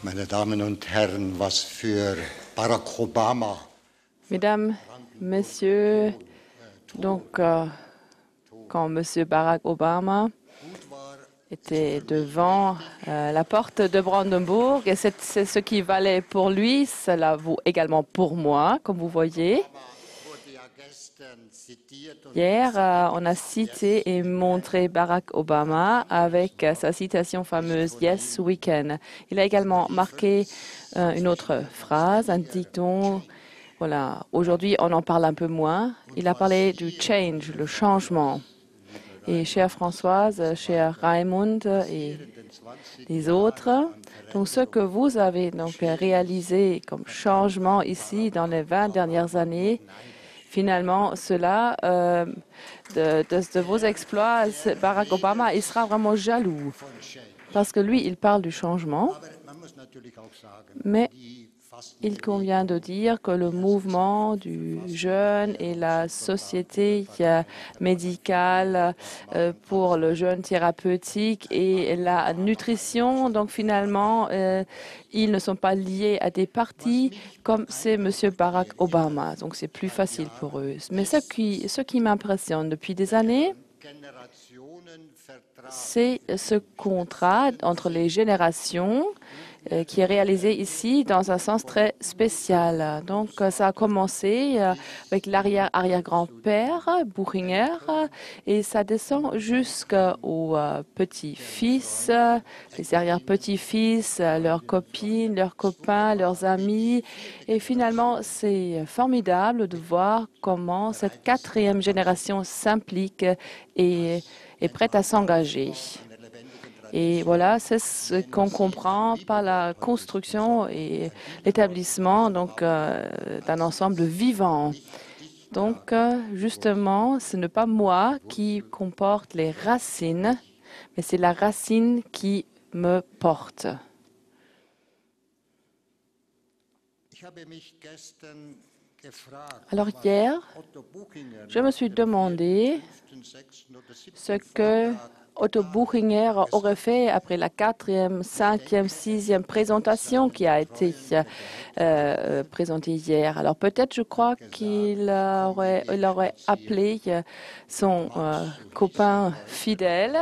meine Damen und Herren, was für Barack Obama. Mesdames, Messieurs, donc quand M. Barack Obama était devant la porte de Brandenburg, et c'est ce qui valait pour lui, cela vaut également pour moi, comme vous voyez. Hier, on a cité et montré Barack Obama avec sa citation fameuse « Yes, we can ». Il a également marqué une autre phrase, un dicton. Voilà, aujourd'hui, on en parle un peu moins. Il a parlé du change, le changement. Et chère Françoise, cher Raimund et les autres, donc ce que vous avez donc réalisé comme changement ici dans les 20 dernières années, finalement, cela, de vos exploits, Barack Obama, il sera vraiment jaloux. Parce que lui, il parle du changement, mais il convient de dire que le mouvement du jeûne et la société médicale pour le jeûne thérapeutique et la nutrition, donc finalement, ils ne sont pas liés à des partis comme c'est M. Barack Obama. Donc c'est plus facile pour eux. Mais ce qui m'impressionne depuis des années, c'est ce contrat entre les générations qui est réalisé ici dans un sens très spécial. Donc, ça a commencé avec l'arrière-arrière-grand-père, Buchinger, et ça descend jusqu'aux petits-fils, les arrière-petits-fils, leurs copines, leurs copains, leurs amis. Et finalement, c'est formidable de voir comment cette quatrième génération s'implique et est prête à s'engager. Et voilà, c'est ce qu'on comprend par la construction et l'établissement donc d'un ensemble vivant. Donc, justement, ce n'est pas moi qui comporte les racines, mais c'est la racine qui me porte. Alors hier, je me suis demandé ce que Otto Buchinger aurait fait après la 4e, 5e, 6e présentation qui a été présentée hier. Alors peut-être, je crois qu'il aurait appelé son copain fidèle.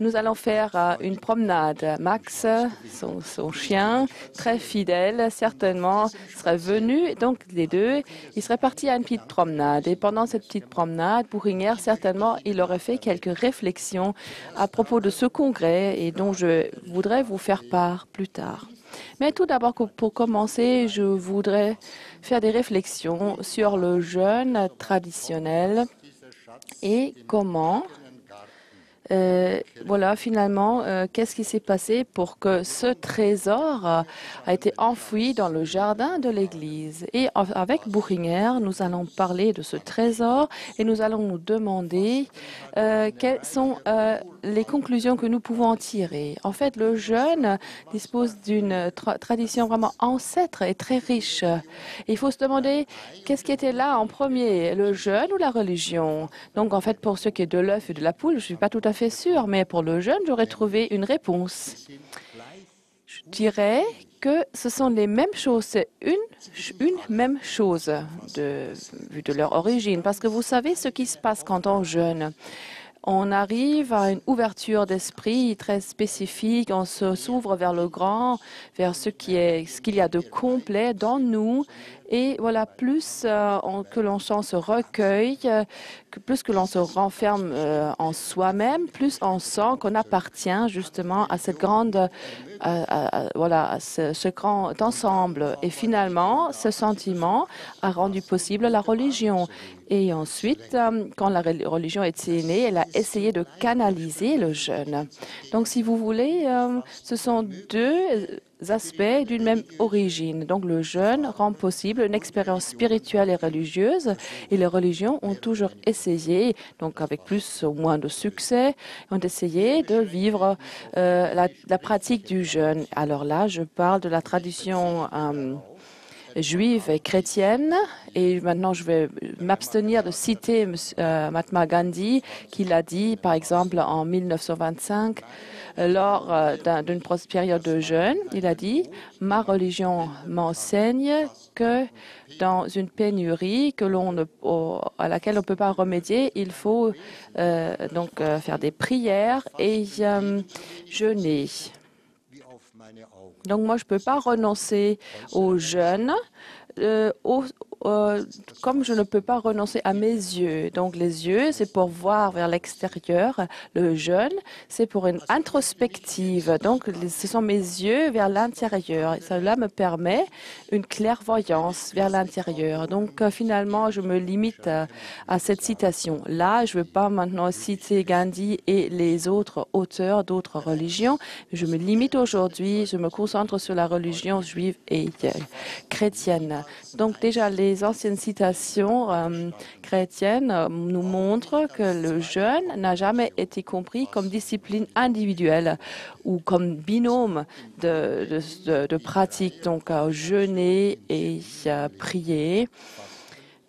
Nous allons faire une promenade. Max, son chien, très fidèle, certainement, serait venu. Donc, les deux, ils seraient partis à une petite promenade. Et pendant cette petite promenade, Buchinger, certainement, il aurait fait quelques réflexions à propos de ce congrès et dont je voudrais vous faire part plus tard. Mais tout d'abord, pour commencer, je voudrais faire des réflexions sur le jeûne traditionnel et comment voilà, finalement, qu'est-ce qui s'est passé pour que ce trésor a été enfoui dans le jardin de l'Église. Et avec Buchinger, nous allons parler de ce trésor et nous allons nous demander quelles sont les conclusions que nous pouvons en tirer. En fait, le jeûne dispose d'une tradition vraiment ancêtre et très riche. Il faut se demander qu'est-ce qui était là en premier, le jeûne ou la religion. Donc, en fait, pour ce qui est de l'œuf et de la poule, je ne suis pas tout à fait sûre, mais pour le jeûne, j'aurais trouvé une réponse. Je dirais que ce sont les mêmes choses, c'est une même chose vu de leur origine, parce que vous savez ce qui se passe quand on jeûne. On arrive à une ouverture d'esprit très spécifique, on s'ouvre vers le grand, vers ce qu'il y a de complet dans nous. Et voilà, plus que l'on se recueille, plus que l'on se renferme en soi-même, plus on sent qu'on appartient justement à cette grande, voilà, à ce grand ensemble. Et finalement, ce sentiment a rendu possible la religion. Et ensuite, quand la religion était née, elle a essayé de canaliser le jeûne. Donc, si vous voulez, ce sont deux aspects d'une même origine. Donc, le jeûne rend possible une expérience spirituelle et religieuse. Et les religions ont toujours essayé, donc avec plus ou moins de succès, ont essayé de vivre la pratique du jeûne. Alors là, je parle de la tradition juive et chrétienne. Et maintenant, je vais m'abstenir de citer Mahatma Gandhi, qui l'a dit, par exemple, en 1925, lors d'une période de jeûne. Il a dit, ma religion m'enseigne que dans une pénurie à laquelle on ne peut pas remédier, il faut faire des prières et jeûner. Donc moi, je ne peux pas renoncer au jeûne, comme je ne peux pas renoncer à mes yeux. Donc les yeux, c'est pour voir vers l'extérieur. Le jeûne, c'est pour une introspective. Donc ce sont mes yeux vers l'intérieur. Et cela me permet une clairvoyance vers l'intérieur. Donc finalement, je me limite à cette citation. Là, je ne veux pas maintenant citer Gandhi et les autres auteurs d'autres religions. Je me limite aujourd'hui, je me concentre sur la religion juive et chrétienne. Donc déjà, les anciennes citations chrétiennes nous montrent que le jeûne n'a jamais été compris comme discipline individuelle ou comme binôme de pratique, donc jeûner et prier.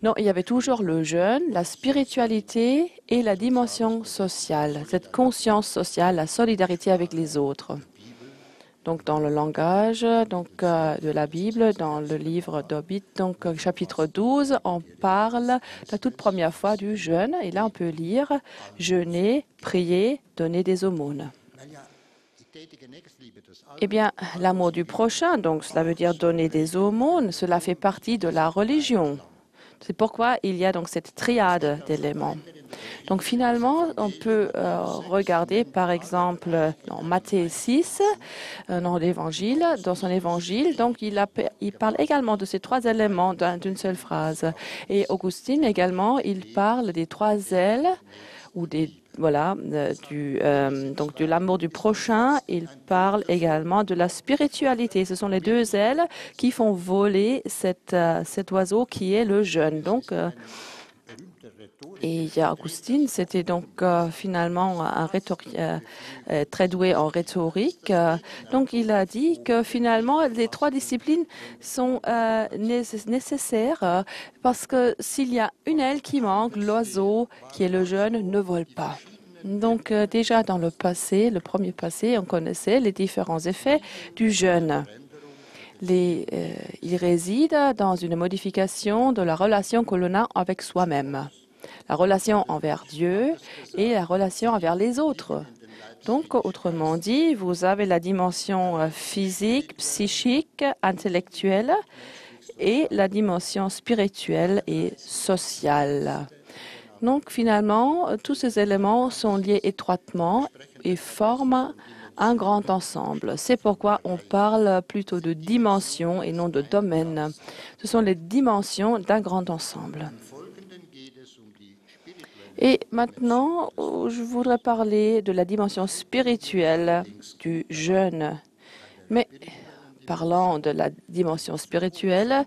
Non, il y avait toujours le jeûne, la spiritualité et la dimension sociale, cette conscience sociale, la solidarité avec les autres. Donc, dans le langage de la Bible, dans le livre d'Obit, chapitre 12, on parle la toute première fois du jeûne. Et là, on peut lire « Jeûner, prier, donner des aumônes ». Eh bien, l'amour du prochain, donc cela veut dire donner des aumônes, cela fait partie de la religion. C'est pourquoi il y a donc cette triade d'éléments. Donc finalement, on peut regarder par exemple dans Matthieu 6, dans son évangile, donc il parle également de ces trois éléments d'une seule phrase. Et Augustine également, il parle des trois ailes ou de l'amour du prochain. Il parle également de la spiritualité. Ce sont les deux ailes qui font voler cet oiseau qui est le jeûne. Et Augustine, c'était donc finalement un très doué en rhétorique. Donc, il a dit que finalement, les trois disciplines sont nécessaires parce que s'il y a une aile qui manque, l'oiseau, qui est le jeûne, ne vole pas. Donc, déjà dans le premier passé, on connaissait les différents effets du jeûne. Il réside dans une modification de la relation que l'on a avec soi-même. La relation envers Dieu et la relation envers les autres. Donc, autrement dit, vous avez la dimension physique, psychique, intellectuelle et la dimension spirituelle et sociale. Donc, finalement, tous ces éléments sont liés étroitement et forment un grand ensemble. C'est pourquoi on parle plutôt de dimensions et non de domaines. Ce sont les dimensions d'un grand ensemble. Et maintenant, je voudrais parler de la dimension spirituelle du jeûne. Mais parlant de la dimension spirituelle,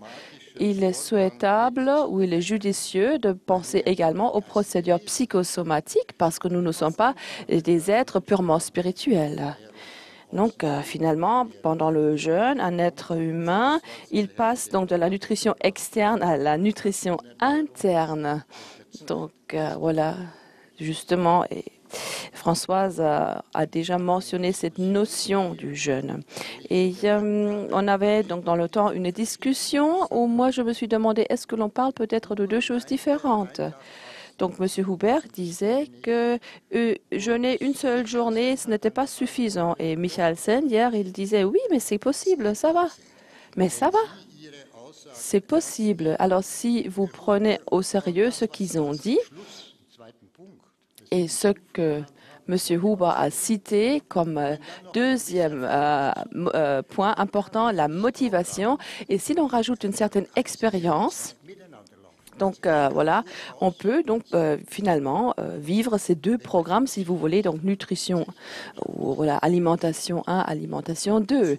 il est souhaitable ou il est judicieux de penser également aux procédures psychosomatiques parce que nous ne sommes pas des êtres purement spirituels. Donc, finalement, pendant le jeûne, un être humain, il passe donc de la nutrition externe à la nutrition interne. Donc, voilà, justement, et Françoise a déjà mentionné cette notion du jeûne. Et on avait donc dans le temps une discussion où moi je me suis demandé est-ce que l'on parle peut-être de deux choses différentes. Donc, M. Hubert disait que jeûner une seule journée, ce n'était pas suffisant. Et Michael Sen, hier, il disait oui, mais c'est possible, ça va. Mais ça va. C'est possible. Alors, si vous prenez au sérieux ce qu'ils ont dit et ce que M. Huber a cité comme deuxième point important, la motivation, et si l'on rajoute une certaine expérience, donc voilà, on peut donc finalement vivre ces deux programmes, si vous voulez, donc nutrition ou voilà, alimentation 1, alimentation 2.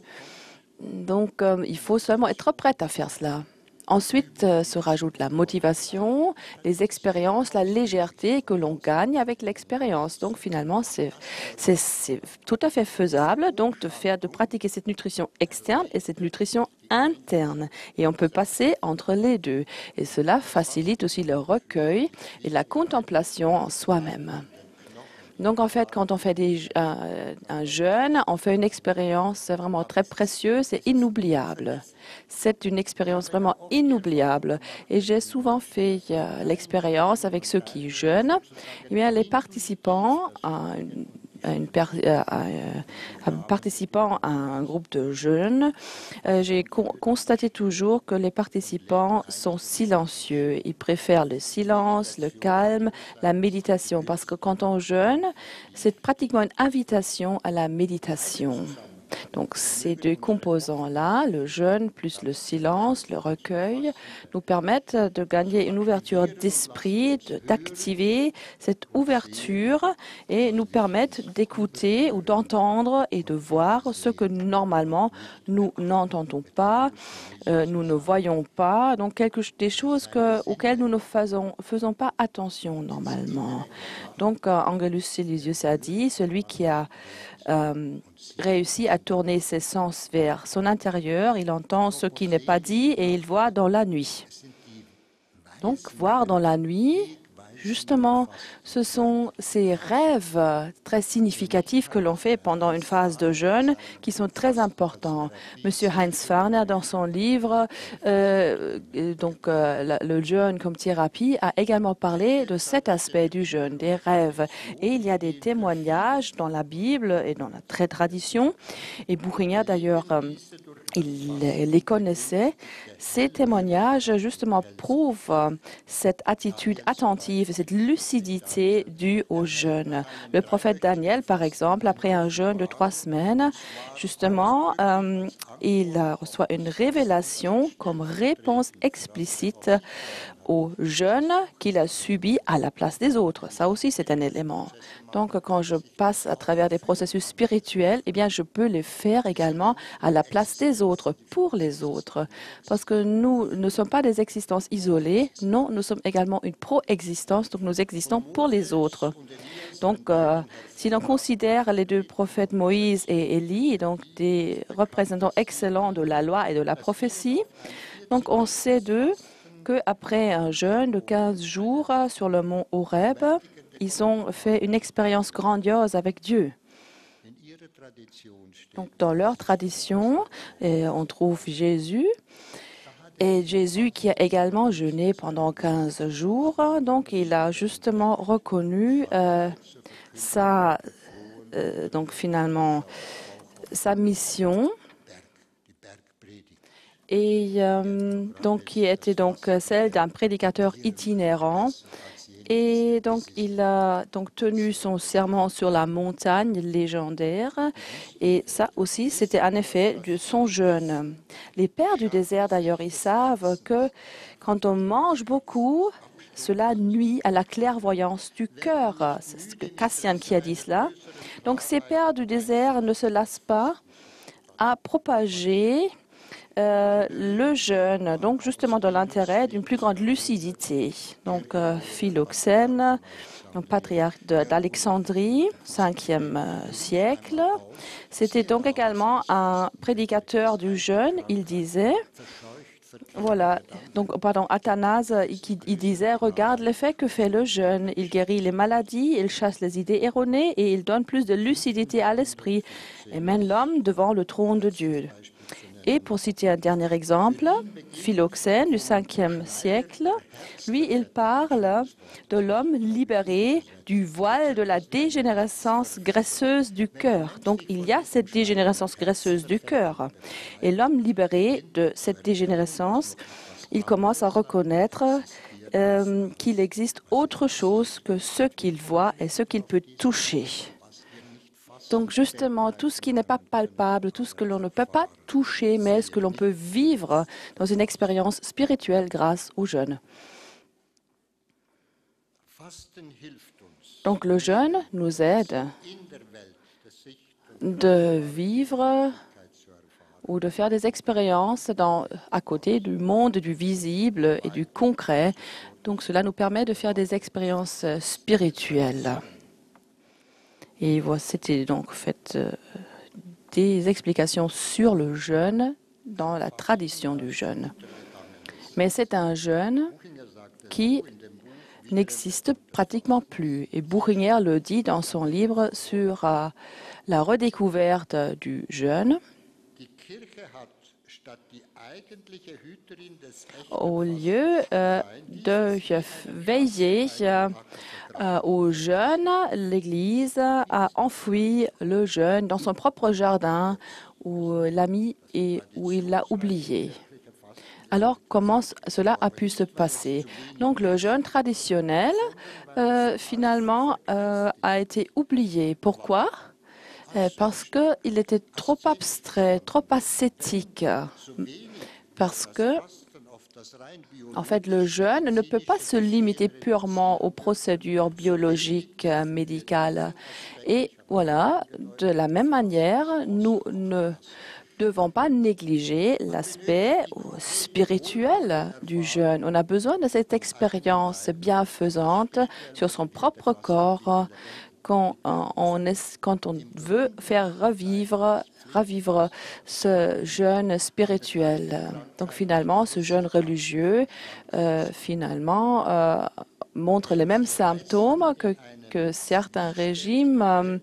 Donc il faut seulement être prête à faire cela. Ensuite se rajoute la motivation, les expériences, la légèreté que l'on gagne avec l'expérience. Donc finalement, c'est tout à fait faisable donc de pratiquer cette nutrition externe et cette nutrition interne. Et on peut passer entre les deux. Et cela facilite aussi le recueil et la contemplation en soi-même. Donc, en fait, quand on fait un jeûne, on fait une expérience vraiment très précieuse et inoubliable. C'est une expérience vraiment inoubliable. Et j'ai souvent fait l'expérience avec ceux qui jeûnent. Eh bien, les participants participant à un groupe de jeunes, j'ai constaté toujours que les participants sont silencieux. Ils préfèrent le silence, le calme, la méditation, parce que quand on jeûne, c'est pratiquement une invitation à la méditation. Donc ces deux composants-là, le jeûne plus le silence, le recueil, nous permettent de gagner une ouverture d'esprit, d'activer cette ouverture et nous permettent d'écouter ou d'entendre et de voir ce que normalement nous n'entendons pas, nous ne voyons pas, donc des choses auxquelles nous ne faisons pas attention normalement. Donc Angelus Silesius a dit, celui qui a réussit à tourner ses sens vers son intérieur, il entend ce qui n'est pas dit et il voit dans la nuit. Donc, voir dans la nuit, justement, ce sont ces rêves très significatifs que l'on fait pendant une phase de jeûne qui sont très importants. Monsieur Heinz Farner, dans son livre, le jeûne comme thérapie, a également parlé de cet aspect du jeûne, des rêves. Et il y a des témoignages dans la Bible et dans la tradition. Et Buchinger, d'ailleurs, il les connaissait. Ces témoignages, justement, prouvent cette attitude attentive, cette lucidité due au jeûne. Le prophète Daniel, par exemple, après un jeûne de 3 semaines, justement, il reçoit une révélation comme réponse explicite au jeûne qu'il a subi à la place des autres. Ça aussi, c'est un élément. Donc, quand je passe à travers des processus spirituels, eh bien, je peux les faire également à la place des autres, pour les autres. Parce que nous ne sommes pas des existences isolées. Non, nous sommes également une pro-existence, donc nous existons pour les autres. Donc, si l'on considère les deux prophètes Moïse et Élie, donc des représentants excellents de la loi et de la prophétie, donc on sait d'eux qu'après un jeûne de 15 jours sur le mont Horeb, ils ont fait une expérience grandiose avec Dieu. Donc, dans leur tradition, on trouve Jésus. Et Jésus qui a également jeûné pendant 15 jours. Donc, il a justement reconnu finalement, sa mission. Et donc, qui était donc celle d'un prédicateur itinérant. Et donc, il a donc tenu son serment sur la montagne légendaire. Et ça aussi, c'était un effet de son jeûne. Les pères du désert, d'ailleurs, ils savent que quand on mange beaucoup, cela nuit à la clairvoyance du cœur. C'est Cassian qui a dit cela. Donc, ces pères du désert ne se lassent pas à propager le jeûne, donc justement dans l'intérêt d'une plus grande lucidité. Donc Philoxène, un patriarche d'Alexandrie, 5e siècle, c'était donc également un prédicateur du jeûne. Il disait, Athanase, il disait, regarde l'effet que fait le jeûne. Il guérit les maladies, il chasse les idées erronées et il donne plus de lucidité à l'esprit et mène l'homme devant le trône de Dieu. Et pour citer un dernier exemple, Philoxène du 5e siècle, lui, il parle de l'homme libéré du voile de la dégénérescence graisseuse du cœur. Donc, il y a cette dégénérescence graisseuse du cœur. Et l'homme libéré de cette dégénérescence, il commence à reconnaître qu'il existe autre chose que ce qu'il voit et ce qu'il peut toucher. Donc justement, tout ce qui n'est pas palpable, tout ce que l'on ne peut pas toucher, mais ce que l'on peut vivre dans une expérience spirituelle grâce au jeûne. Donc le jeûne nous aide de vivre ou de faire des expériences à côté du monde du visible et du concret. Donc cela nous permet de faire des expériences spirituelles. Et voilà, c'était donc fait des explications sur le jeûne dans la tradition du jeûne. Mais c'est un jeûne qui n'existe pratiquement plus. Et Buchinger le dit dans son livre sur la redécouverte du jeûne. Au lieu de veiller au jeûne, l'Église a enfoui le jeûne dans son propre jardin où l'a mis et où il l'a oublié. Alors, comment cela a pu se passer? Donc, le jeûne traditionnel, finalement, a été oublié. Pourquoi? Parce qu'il était trop abstrait, trop ascétique. Parce que, en fait, le jeûne ne peut pas se limiter purement aux procédures biologiques, médicales. Et voilà, de la même manière, nous ne devons pas négliger l'aspect spirituel du jeûne. On a besoin de cette expérience bienfaisante sur son propre corps quand on veut faire revivre ce jeûne spirituel. Donc finalement, ce jeûne religieux, montre les mêmes symptômes que certains régimes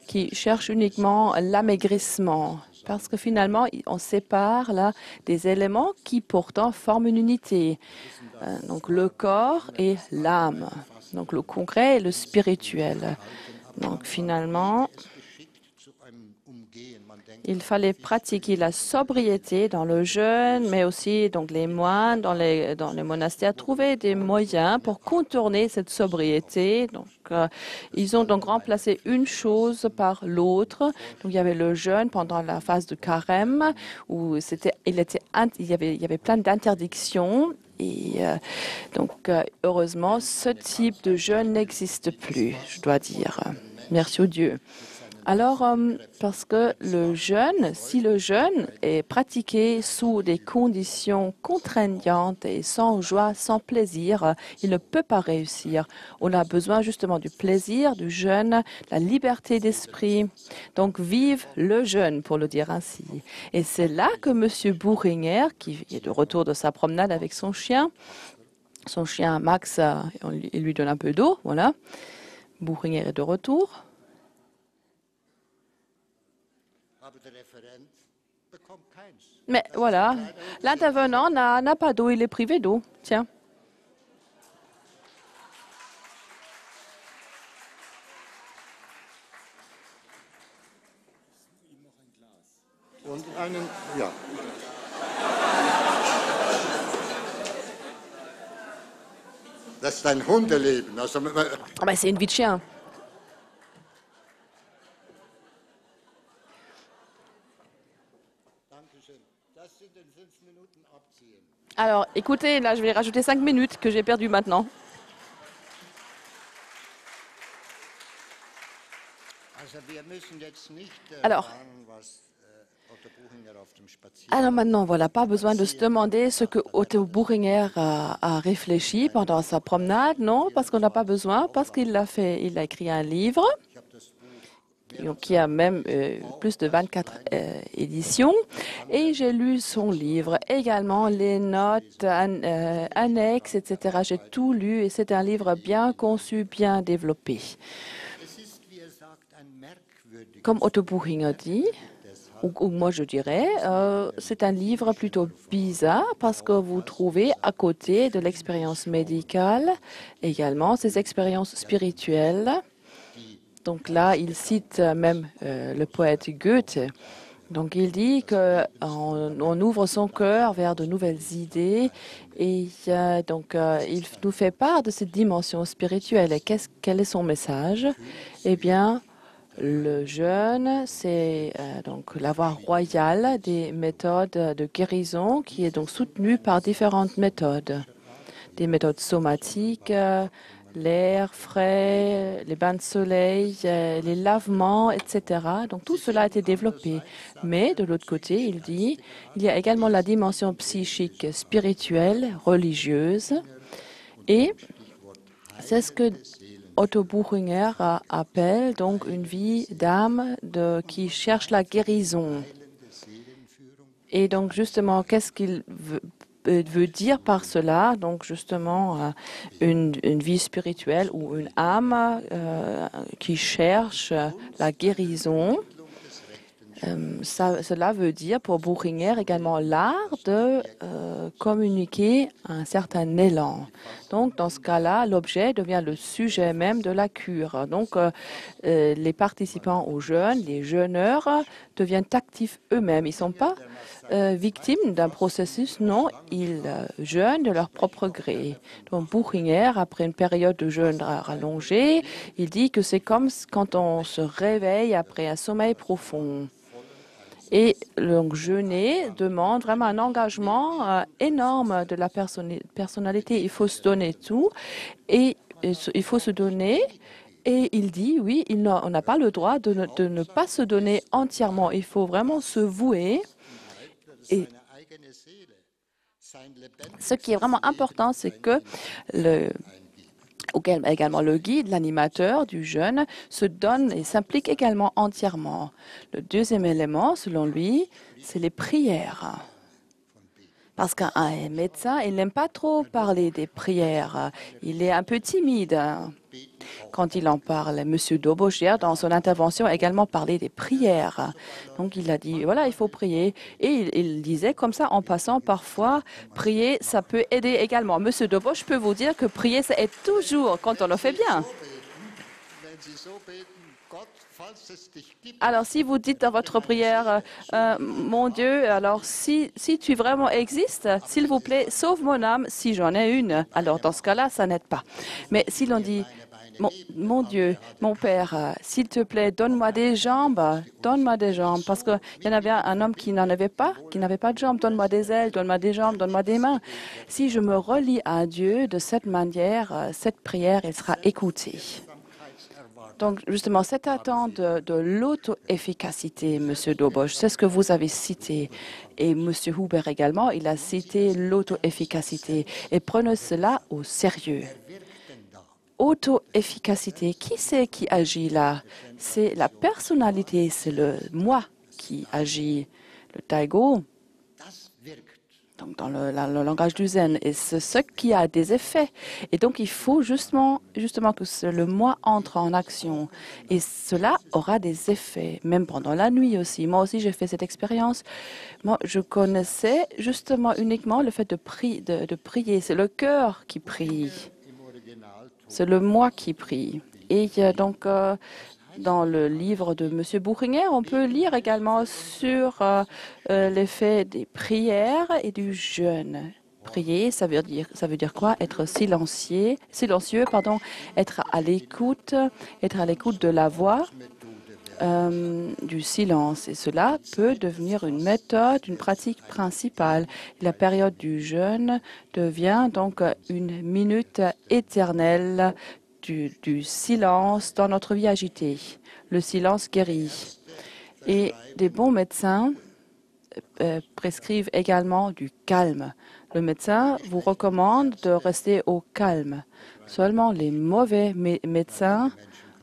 qui cherchent uniquement l'amaigrissement. Parce que finalement, on sépare là des éléments qui pourtant forment une unité. Donc le corps et l'âme. Donc le concret et le spirituel. Donc finalement, il fallait pratiquer la sobriété dans le jeûne, mais aussi donc les moines dans les monastères trouvaient des moyens pour contourner cette sobriété. Donc ils ont donc remplacé une chose par l'autre. Donc il y avait le jeûne pendant la phase de carême où il y avait plein d'interdictions. Et donc heureusement, ce type de jeûne n'existe plus, je dois dire. Merci au Dieu. Alors, parce que le jeûne, si le jeûne est pratiqué sous des conditions contraignantes et sans joie, sans plaisir, il ne peut pas réussir. On a besoin justement du plaisir, du jeûne, la liberté d'esprit. Donc, vive le jeûne, pour le dire ainsi. Et c'est là que M. Buchinger, qui est de retour de sa promenade avec son chien Max, il lui donne un peu d'eau, voilà. Buchinger est de retour. Mais voilà, l'intervenant n'a pas d'eau, il est privé d'eau. Tiens. Das ist ein Hundeleben. Ah ben, c'est une vie de chien. Alors, écoutez, là, je vais rajouter 5 minutes que j'ai perdues maintenant. Alors maintenant, voilà, pas besoin de se demander ce que Otto Buchinger a réfléchi pendant sa promenade, non, parce qu'on n'a pas besoin, parce qu'il a écrit un livre qui a même plus de 24 éditions, et j'ai lu son livre, également les notes annexes, etc. J'ai tout lu, et c'est un livre bien conçu, bien développé. Comme Otto Buchinger dit, ou moi je dirais, c'est un livre plutôt bizarre parce que vous trouvez à côté de l'expérience médicale également ces expériences spirituelles. Donc là, il cite même le poète Goethe. Donc il dit qu'on ouvre son cœur vers de nouvelles idées et il nous fait part de cette dimension spirituelle. Et quel est son message? Eh bien, le jeûne, c'est donc la voie royale des méthodes de guérison qui est donc soutenue par différentes méthodes. Des méthodes somatiques, l'air frais, les bains de soleil, les lavements, etc. Donc tout cela a été développé. Mais de l'autre côté, il dit, il y a également la dimension psychique, spirituelle, religieuse. Et c'est ce que Otto Buchinger appelle donc une vie d'âme qui cherche la guérison. Et donc justement, qu'est-ce qu'il veut dire par cela? Donc justement, une vie spirituelle ou une âme qui cherche la guérison. Cela veut dire pour Buchinger également l'art de communiquer un certain élan. Donc dans ce cas-là, l'objet devient le sujet même de la cure. Donc les participants aux jeûnes, les jeûneurs, deviennent actifs eux-mêmes. Ils ne sont pas victimes d'un processus, non, ils jeûnent de leur propre gré. Donc Buchinger, après une période de jeûne rallongée, il dit que c'est comme quand on se réveille après un sommeil profond. Et donc, jeûner demande vraiment un engagement énorme de la personnalité. Il faut se donner tout et il faut se donner. Et il dit, oui, on n'a pas le droit de ne pas se donner entièrement. Il faut vraiment se vouer. Et ce qui est vraiment important, c'est que également le guide, l'animateur du jeûne, se donne et s'implique également entièrement. Le deuxième élément, selon lui, c'est les prières. Parce qu'un médecin, il n'aime pas trop parler des prières. Il est un peu timide quand il en parle. M. Doboscher, dans son intervention, a également parlé des prières. Donc, il a dit, voilà, il faut prier. Et il disait comme ça, en passant, parfois, prier, ça peut aider également. M. Doboscher, je peux vous dire que prier, ça aide toujours quand on le fait bien. Alors, si vous dites dans votre prière, mon Dieu, alors si tu vraiment existes, s'il vous plaît, sauve mon âme si j'en ai une. Alors, dans ce cas-là, ça n'aide pas. Mais si l'on dit, mon Dieu, mon Père, s'il te plaît, donne-moi des jambes, parce qu'il y en avait un homme qui n'avait pas de jambes, donne-moi des ailes, donne-moi des jambes, donne-moi des mains. Si je me relie à Dieu de cette manière, cette prière, elle sera écoutée. Donc, justement, cette attente de l'auto-efficacité, M. Doboscher, c'est ce que vous avez cité. Et M. Huber également, il a cité l'auto-efficacité. Et prenez cela au sérieux. Auto-efficacité, qui c'est qui agit là? C'est la personnalité, c'est le moi qui agit. Le Taigo, donc dans le langage du Zen, et c'est ce qui a des effets. Et donc, il faut justement que le moi entre en action. Et cela aura des effets, même pendant la nuit aussi. Moi aussi, j'ai fait cette expérience. Moi, je connaissais justement uniquement le fait de prier. C'est le cœur qui prie. C'est le moi qui prie. Et donc, dans le livre de M. Buchinger, on peut lire également sur l'effet des prières et du jeûne. Prier, ça veut dire quoi? Être silencieux, être à l'écoute de la voix, du silence. Et cela peut devenir une méthode, une pratique principale. La période du jeûne devient donc une minute éternelle du silence dans notre vie agitée. Le silence guérit. Et des bons médecins prescrivent également du calme. Le médecin vous recommande de rester au calme. Seulement les mauvais médecins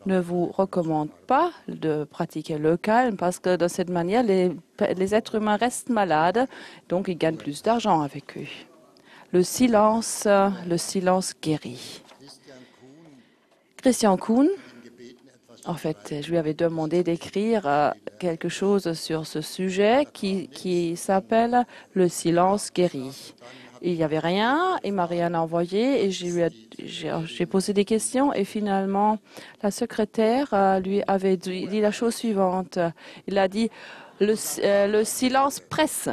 ne vous recommandent pas de pratiquer le calme parce que de cette manière, les êtres humains restent malades, donc ils gagnent plus d'argent avec eux. Le silence guérit. Christian Kuhn, en fait, je lui avais demandé d'écrire quelque chose sur ce sujet qui s'appelle « Le silence guérit ». Il n'y avait rien, il m'a rien envoyé et j'ai posé des questions et finalement, la secrétaire lui avait dit la chose suivante. Il a dit le silence presse.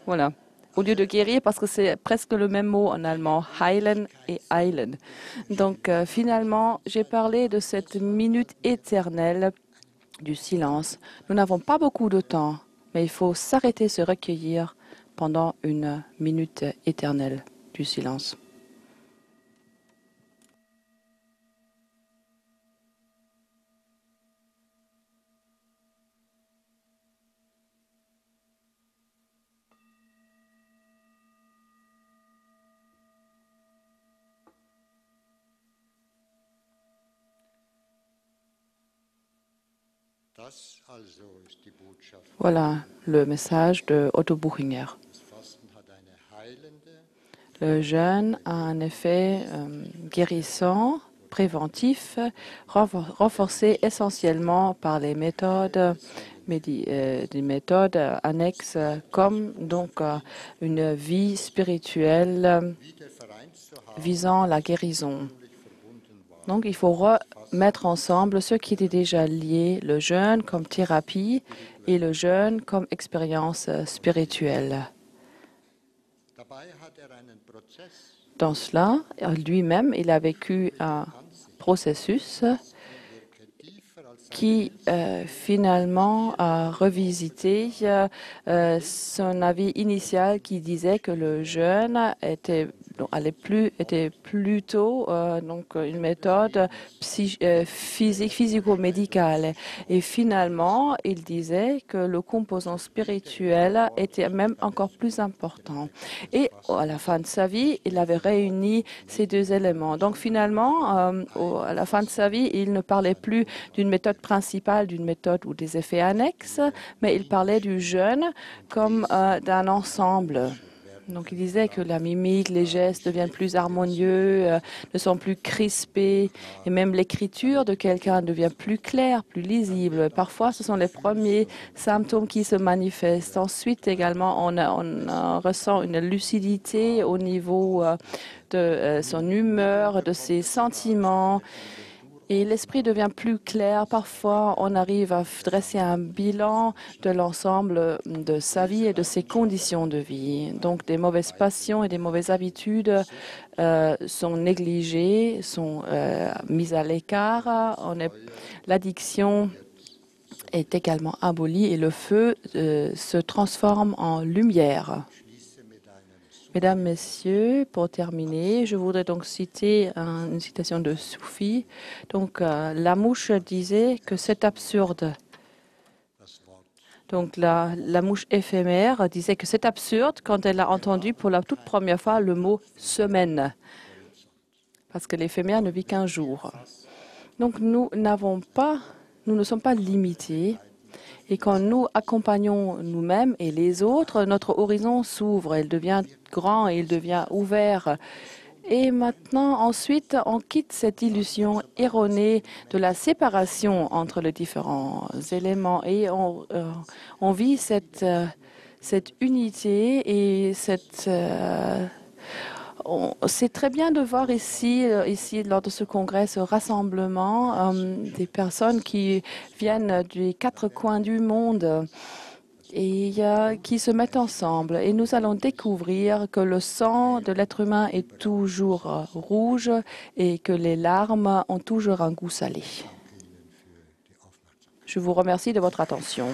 Voilà. Au lieu de guérir, parce que c'est presque le même mot en allemand, heilen et eilen. Donc finalement, j'ai parlé de cette minute éternelle du silence. Nous n'avons pas beaucoup de temps, mais il faut s'arrêter, se recueillir pendant une minute éternelle du silence. Das also ist die Botschaft. Voilà le message de Otto Buchinger. Das Fasten hat eine heilende, Le jeûne a un effet guérissant, préventif, renforcé essentiellement par les méthodes, des méthodes annexes comme donc une vie spirituelle wieder vereint zu haben, visant la guérison. verbunden war. Donc il faut remettre ensemble ce qui était déjà lié, le jeûne comme thérapie et le jeûne comme expérience spirituelle. Dabei hat einen Prozess Dans cela, lui-même, il a vécu un processus tiefer als qui finalement a revisité son avis initial qui disait que le jeûne était plutôt donc une méthode physico-médicale. Et finalement, il disait que le composant spirituel était même encore plus important. Et à la fin de sa vie, il avait réuni ces deux éléments. Donc finalement, à la fin de sa vie, il ne parlait plus d'une méthode principale, d'une méthode ou des effets annexes, mais il parlait du jeûne comme d'un ensemble. Donc il disait que la mimique, les gestes deviennent plus harmonieux, ne sont plus crispés, et même l'écriture de quelqu'un devient plus claire, plus lisible. Parfois, ce sont les premiers symptômes qui se manifestent. Ensuite, également, on ressent une lucidité au niveau de son humeur, de ses sentiments. Et l'esprit devient plus clair. Parfois, on arrive à dresser un bilan de l'ensemble de sa vie et de ses conditions de vie. Donc, des mauvaises passions et des mauvaises habitudes sont négligées, sont mises à l'écart. L'addiction est également abolie et le feu se transforme en lumière. Mesdames, Messieurs, pour terminer, je voudrais donc citer une citation de Soufi. Donc, la mouche disait que c'est absurde. Donc, la mouche éphémère disait que c'est absurde quand elle a entendu pour la toute première fois le mot « semaine », parce que l'éphémère ne vit qu'un jour. Donc, nous ne sommes pas limités. Et quand nous accompagnons nous-mêmes et les autres, notre horizon s'ouvre, il devient grand et il devient ouvert. Et maintenant, ensuite, on quitte cette illusion erronée de la séparation entre les différents éléments et on vit cette unité et c'est très bien de voir ici, lors de ce congrès, ce rassemblement des personnes qui viennent des quatre coins du monde et qui se mettent ensemble. Et nous allons découvrir que le sang de l'être humain est toujours rouge et que les larmes ont toujours un goût salé. Je vous remercie de votre attention.